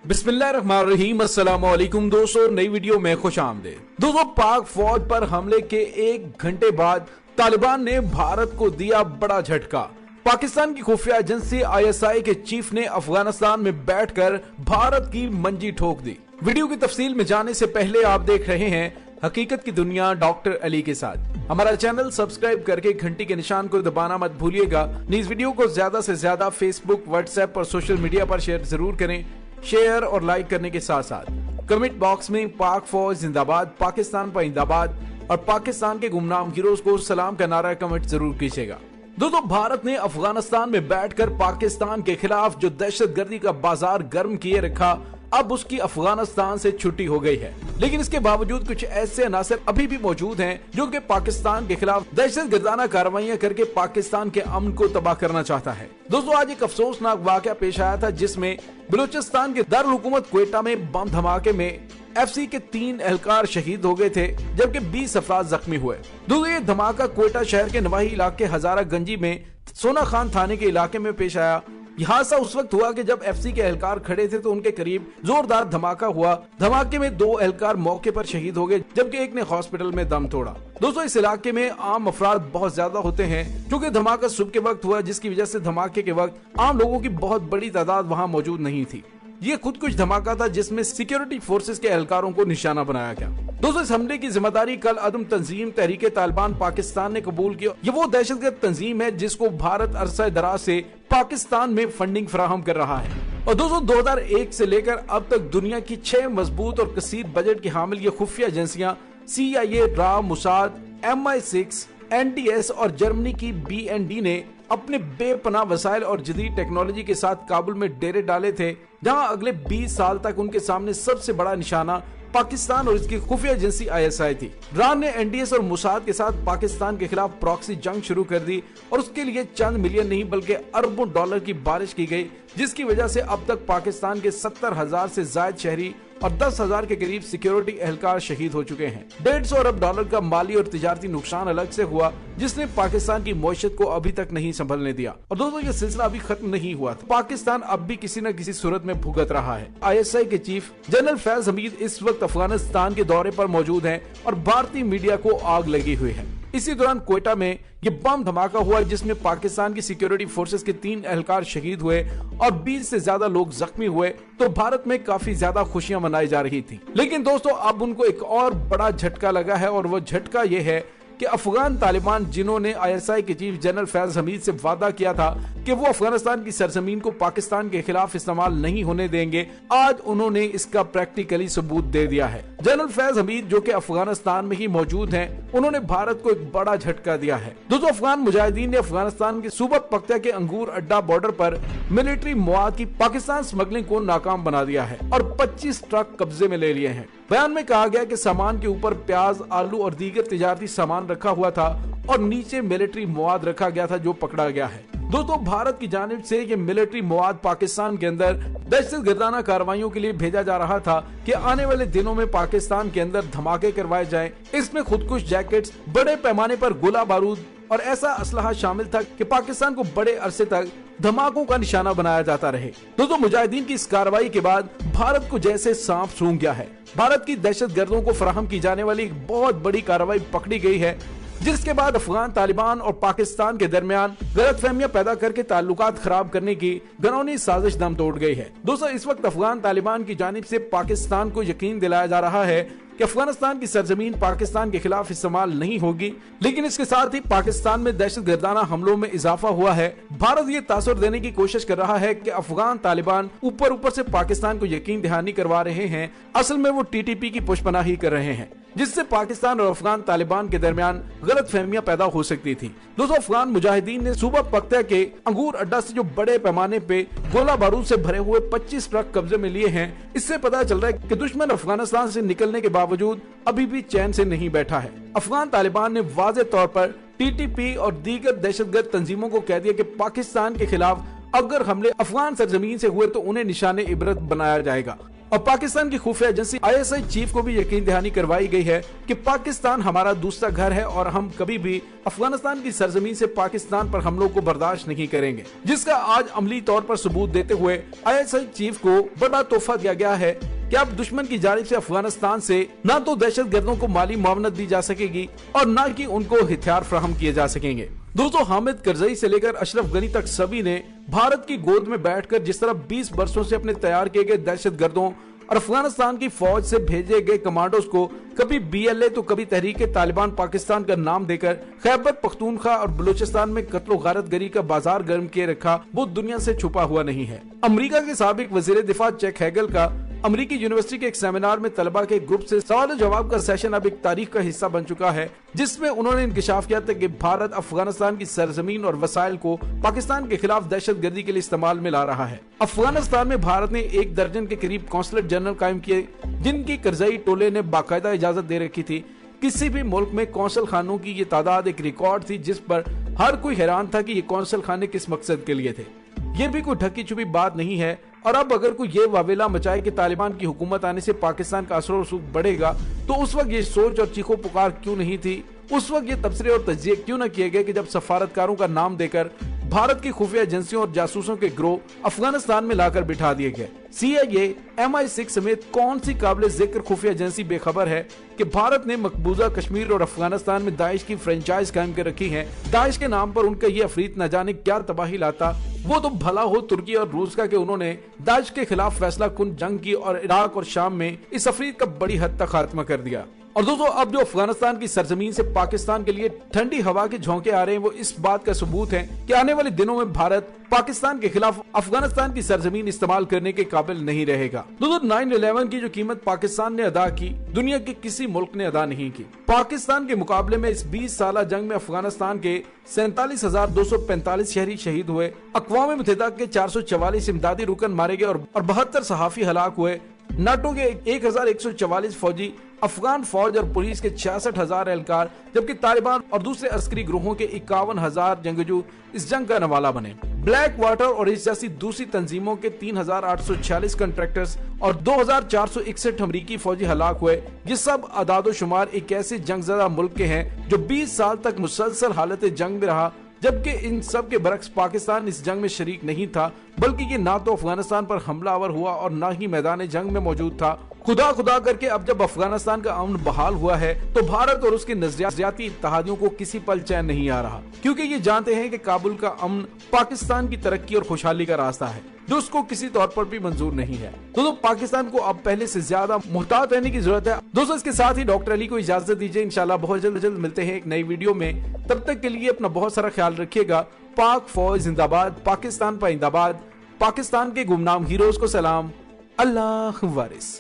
बिस्मिल्लाहिर्रहमानिर्रहीम। अस्सलामुअलैकुम दोस्तों, नई वीडियो में खुश आमदीद। दोस्तों, पाक फौज पर हमले के 1 घंटे बाद तालिबान ने भारत को दिया बड़ा झटका। पाकिस्तान की खुफिया एजेंसी ISI के चीफ ने अफगानिस्तान में बैठकर भारत की मंजी ठोक दी। वीडियो की तफसील में जाने से पहले आप देख रहे हैं हकीकत की दुनिया डॉक्टर अली के साथ। हमारा चैनल सब्सक्राइब करके घंटी के निशान को दबाना मत भूलिएगा। इस वीडियो को ज्यादा से ज्यादा फेसबुक, व्हाट्सएप और सोशल मीडिया पर शेयर जरूर करें। शेयर और लाइक करने के साथ साथ कमेंट बॉक्स में पाक फौज जिंदाबाद, पाकिस्तान पाइंदाबाद और पाकिस्तान के गुमनाम हीरोज को सलाम का नारा कमेंट जरूर कीजिएगा। दोस्तों, भारत ने अफगानिस्तान में बैठकर पाकिस्तान के खिलाफ जो दहशतगर्दी का बाजार गर्म किए रखा, अब उसकी अफगानिस्तान से छुट्टी हो गई है। लेकिन इसके बावजूद कुछ ऐसे अनासर अभी भी मौजूद हैं जो कि पाकिस्तान के खिलाफ दहशतगर्दाना कार्रवाइयां करके पाकिस्तान के अमन को तबाह करना चाहता है। दोस्तों, आज एक अफसोसनाक वाकया पेश आया था जिसमें बलूचिस्तान के दारुल हुकूमत क्वेटा में बम धमाके में FC के 3 एहलकार शहीद हो गए थे, जबकि 20 अफराद जख्मी हुए। दोस्तों, ये धमाका क्वेटा शहर के नवाही इलाके हजारा गंजी में सोना खान थाने के इलाके में पेश आया। यह हादसा उस वक्त हुआ कि जब FC के एहलकार खड़े थे तो उनके करीब जोरदार धमाका हुआ। धमाके में 2 एहलकार मौके पर शहीद हो गए, जबकि एक ने हॉस्पिटल में दम तोड़ा। दोस्तों, इस इलाके में आम अफराद बहुत ज्यादा होते हैं क्योंकि धमाका सुबह के वक्त हुआ, जिसकी वजह से धमाके के वक्त आम लोगों की बहुत बड़ी तादाद वहां मौजूद नहीं थी। ये खुद कुछ धमाका था जिसमें सिक्योरिटी फोर्सेस के एहलकारों को निशाना बनाया गया। दोस्तों, इस हमले की जिम्मेदारी कल अदम तंजीम तहरीके तालिबान पाकिस्तान ने कबूल की। ये वो दहशतगर्द तंजीम है जिसको भारत अरसा दराज से पाकिस्तान में फंडिंग फराहम कर रहा है। और दोस्तों, 2001 से लेकर अब तक दुनिया की 6 मजबूत और कसीर बजट की हामिल ये खुफिया एजेंसियां CIA, RA, Mossad, MI6, NDS और जर्मनी की BND ने अपने बेपनाह वसाइल और जदीद टेक्नोलॉजी के साथ काबुल में डेरे डाले थे, जहां अगले 20 साल तक उनके सामने सबसे बड़ा निशाना पाकिस्तान और इसकी खुफिया एजेंसी ISI थी। रान ने NDS और मोसाद के साथ पाकिस्तान के खिलाफ प्रॉक्सी जंग शुरू कर दी और उसके लिए चंद मिलियन नहीं बल्कि अरबों डॉलर की बारिश की गई, जिसकी वजह से अब तक पाकिस्तान के 70,000 से ज्यादा शहरी और 10,000 के करीब सिक्योरिटी एहलकार शहीद हो चुके हैं। 150 अरब डॉलर का माली और तिजारती नुकसान अलग से हुआ, जिसने पाकिस्तान की मईशत को अभी तक नहीं संभलने दिया। और दोस्तों, ये सिलसिला अभी खत्म नहीं हुआ था। पाकिस्तान अब भी किसी न किसी सूरत में भुगत रहा है। ISI के चीफ जनरल फैज हमीद इस वक्त अफगानिस्तान के दौरे पर मौजूद हैं और भारतीय मीडिया को आग लगी हुई है। इसी दौरान क्वेटा में ये बम धमाका हुआ जिसमें पाकिस्तान की सिक्योरिटी फोर्सेस के 3 एहलकार शहीद हुए और 20 से ज्यादा लोग जख्मी हुए। तो भारत में काफी ज्यादा खुशियां मनाई जा रही थी। लेकिन दोस्तों, अब उनको एक और बड़ा झटका लगा है और वो झटका ये है कि अफगान तालिबान, जिन्होंने ISI के चीफ जनरल फैज हमीद से वादा किया था कि वो अफगानिस्तान की सरजमीन को पाकिस्तान के खिलाफ इस्तेमाल नहीं होने देंगे, आज उन्होंने इसका प्रैक्टिकली सबूत दे दिया है। जनरल फैज हमीद, जो कि अफगानिस्तान में ही मौजूद हैं, उन्होंने भारत को एक बड़ा झटका दिया है। दोस्तों, अफगान मुजाहिदीन ने अफगानिस्तान के सूबा पख्तिया के अंगूर अड्डा बॉर्डर पर मिलिट्री मवाद की पाकिस्तान स्मगलिंग को नाकाम बना दिया है और 25 ट्रक कब्जे में ले लिए हैं। बयान में कहा गया कि सामान के ऊपर प्याज, आलू और दीगर तिजारती सामान रखा हुआ था और नीचे मिलिट्री मवाद रखा गया था जो पकड़ा गया है। दोस्तों, भारत की जानिब से ये मिलिट्री मवाद पाकिस्तान के अंदर दहशतगर्दाना कार्रवाइयों के लिए भेजा जा रहा था कि आने वाले दिनों में पाकिस्तान के अंदर धमाके करवाए जाएं। इसमें खुदकुश जैकेट्स, बड़े पैमाने पर गोला बारूद और ऐसा असलहा शामिल था कि पाकिस्तान को बड़े अरसे तक धमाकों का निशाना बनाया जाता रहे। दोस्तों, मुजाहिदीन की इस कार्रवाई के बाद भारत को जैसे सांप सूंघ गया है। भारत की दहशतगर्दों को फराहम की जाने वाली एक बहुत बड़ी कार्रवाई पकड़ी गई है, जिसके बाद अफगान तालिबान और पाकिस्तान के दरमियान गलतफहमियां पैदा करके ताल्लुकात खराब करने की घिनौनी साजिश दम तोड़ गई है। दोस्तों, इस वक्त अफगान तालिबान की जानिब से पाकिस्तान को यकीन दिलाया जा रहा है कि अफगानिस्तान की सरजमीन पाकिस्तान के खिलाफ इस्तेमाल नहीं होगी, लेकिन इसके साथ ही पाकिस्तान में दहशतगर्दाना हमलों में इजाफा हुआ है। भारत ये तासुर देने की कोशिश कर रहा है कि अफगान तालिबान ऊपर से पाकिस्तान को यकीन दहानी करवा रहे हैं, असल में वो TTP की पुष्पनाही कर रहे हैं, जिससे पाकिस्तान और अफगान तालिबान के दरमियान गलतफहमियां पैदा हो सकती थी। दोस्तों, अफगान मुजाहिदीन ने सूबा पख्तिया के अंगूर अड्डा से जो बड़े पैमाने पे गोला बारूद से भरे हुए 25 ट्रक कब्जे में लिए हैं। इससे पता चल रहा है कि दुश्मन अफगानिस्तान से निकलने के बावजूद अभी भी चैन से नहीं बैठा है। अफगान तालिबान ने वाज़ेह तौर पर TTP और दीगर दहशतगर्द तंजीमों को कह दिया कि पाकिस्तान के खिलाफ अगर हमले अफगान सरजमीन से हुए तो उन्हें निशाने इबरत बनाया जाएगा। और पाकिस्तान की खुफिया एजेंसी ISI चीफ को भी यकीन दहानी करवाई गई है कि पाकिस्तान हमारा दूसरा घर है और हम कभी भी अफगानिस्तान की सरजमीन से पाकिस्तान पर हमलों को बर्दाश्त नहीं करेंगे, जिसका आज अमली तौर पर सबूत देते हुए ISI चीफ को बड़ा तोहफा दिया गया है कि अब दुश्मन की जानिब से अफगानिस्तान से न तो दहशत गर्दों को माली मुआवनत दी जा सकेगी और न कि उनको हथियार फराहम किए जा सकेंगे। दोस्तों, हामिद करजई से लेकर अशरफ गनी तक सभी ने भारत की गोद में बैठकर जिस तरह 20 वर्षों से अपने तैयार किए गए दहशत गर्दों और अफगानिस्तान की फौज से भेजे गए कमांडोज को कभी BLA तो कभी तहरीक तालिबान पाकिस्तान का नाम देकर खैबर पख्तूनख्वा और बलूचिस्तान में कत्लो गारतगरी का बाजार गर्म किए रखा, वो दुनिया से छुपा हुआ नहीं है। अमेरिका के साबिक वजीर दिफा चैक हैगल का अमेरिकी यूनिवर्सिटी के एक सेमिनार में तलबा के ग्रुप से सवाल जवाब का सेशन अब एक तारीख का हिस्सा बन चुका है, जिसमें उन्होंने इंकशाफ किया था कि भारत अफगानिस्तान की सरजमीन और वसाइल को पाकिस्तान के खिलाफ दहशत गर्दी के लिए इस्तेमाल में ला रहा है। अफगानिस्तान में भारत ने 1 दर्जन के करीब कौंसलेट जनरल कायम किए, जिनकी करजई टोले ने बाकायदा इजाजत दे रखी थी। किसी भी मुल्क में कौंसल खानों की ये तादाद एक रिकॉर्ड थी, जिस पर हर कोई हैरान था कि ये कौंसल खाने किस मकसद के लिए थे। ये भी कोई ढकी छुपी बात नहीं है। और अब अगर कोई ये वावेला मचाए कि तालिबान की हुकूमत आने से पाकिस्तान का असर और रसूख बढ़ेगा, तो उस वक्त ये सोच और चीखो पुकार क्यों नहीं थी? उस वक्त ये तबसरे और तज्जिए क्यों न किए गए कि जब सफारतकारों का नाम देकर भारत की खुफिया एजेंसियों और जासूसों के गिरोह अफगानिस्तान में लाकर बिठा दिए गए? CIA, MI6 समेत कौन सी काबिल जिक्र खुफिया एजेंसी बेखबर है कि भारत ने मकबूजा कश्मीर और अफगानिस्तान में दाइश की फ्रेंचाइज कायम कर रखी है? दाइश के नाम पर उनका ये अफरीत न जाने क्या तबाही लाता। वो तो भला हो तुर्की और रूस का कि उन्होंने दाइश के खिलाफ फैसला कुन जंग की और इराक और शाम में इस अफरीत का बड़ी हद तक खात्मा कर दिया। और दोस्तों, अब जो अफगानिस्तान की सरजमीन से पाकिस्तान के लिए ठंडी हवा के झोंके आ रहे हैं, वो इस बात का सबूत है कि आने वाले दिनों में भारत पाकिस्तान के खिलाफ अफगानिस्तान की सरजमीन इस्तेमाल करने के काबिल नहीं रहेगा। दोस्तों, 9/11 की जो कीमत पाकिस्तान ने अदा की, दुनिया के किसी मुल्क ने अदा नहीं की। पाकिस्तान के मुकाबले में इस 20 साला जंग में अफगानिस्तान के 47,245 शहरी शहीद हुए, अक़वाम मुत्तहिदा के 444 इमदादी रुकन मारे गए और 72 सहाफी हलाक हुए। नाटो के 1,144 फौजी, अफगान फौज और पुलिस के 66,000 एहलकार, जबकि तालिबान और दूसरे अस्करी ग्रोहों के 51,000 जंगजू इस जंग का नवाला बने। ब्लैक वाटर और इस जैसी दूसरी तंजीमों के 3,846 कंट्रैक्टर्स और 2,461 अमरीकी फौजी हलाक हुए। ये सब आदादोशुमार एक ऐसे जंगज़दा मुल्क के हैं जो 20 साल तक मुसलसल हालत जंग में रहा, जबकि इन सब के बरक्स पाकिस्तान इस जंग में शरीक नहीं था, बल्कि ये ना तो अफगानिस्तान पर हमलावर हुआ और ना ही मैदान जंग में मौजूद था। खुदा खुदा करके अब जब अफगानिस्तान का अमन बहाल हुआ है, तो भारत और उसके नजरियाती इत्तेहादियों को किसी पल चैन नहीं आ रहा, क्योंकि ये जानते हैं कि काबुल का अमन पाकिस्तान की तरक्की और खुशहाली का रास्ता है, जो उसको किसी तौर पर भी मंजूर नहीं है। तो पाकिस्तान को अब पहले से ज्यादा मुहतात रहने की जरूरत है। दोस्तों, इसके साथ ही डॉक्टर अली को इजाजत दीजिए। इंशाल्लाह बहुत जल्द मिलते हैं एक नई वीडियो में। तब तक के लिए अपना बहुत सारा ख्याल रखिएगा। पाक फौज जिंदाबाद, पाकिस्तान पाइंदाबाद, पाकिस्तान के गुमनाम हीरोज को सलाम, अल्लाह वारिस।